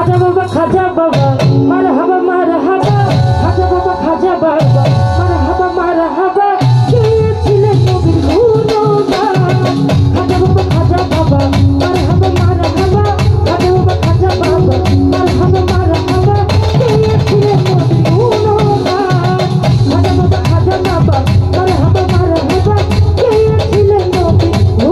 খাজা বাবা মারহাবা মারহাবা খাজা বাবা খাজা বাবা মারহাবা মারহাবা কে ছিলেন নবীর গুণগান খাজা বাবা খাজা বাবা মারহাবা মারহাবা খাজা বাবা খাজা বাবা মারহাবা মারহাবা কে ছিলেন নবীর গুণগান খাজা বাবা খাজা বাবা মারহাবা মারহাবা কে ছিলেন নবীর গুণগান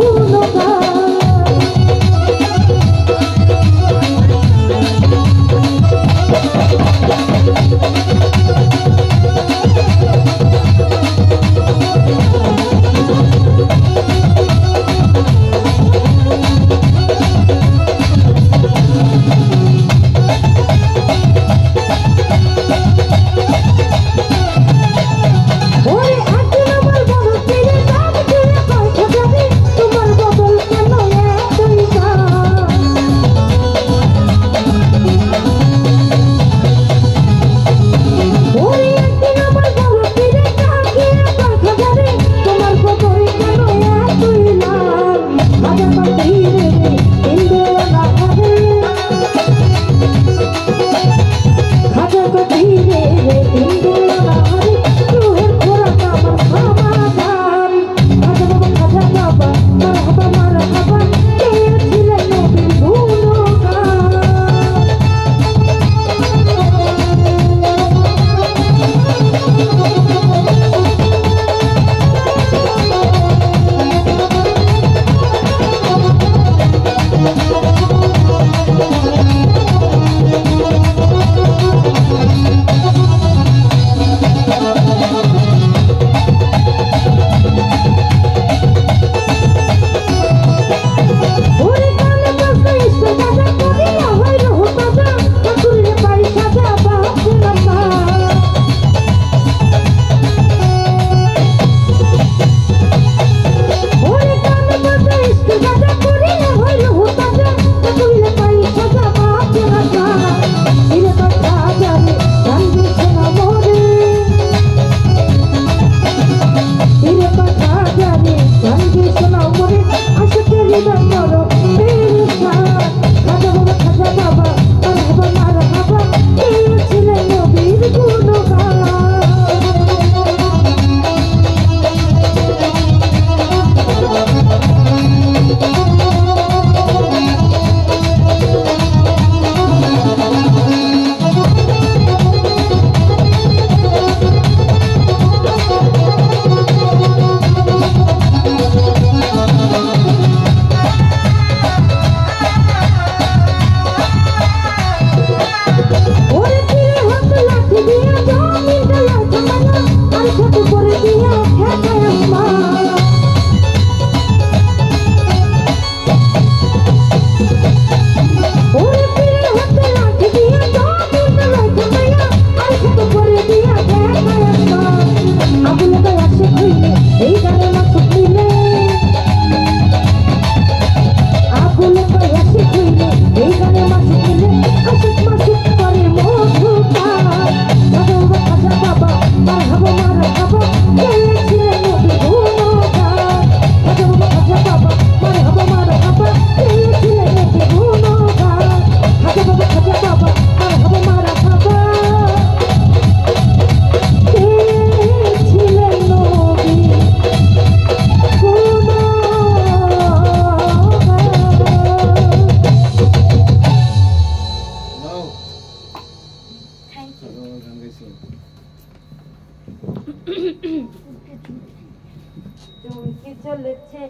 চলেছে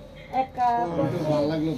একা ভালো লাগলো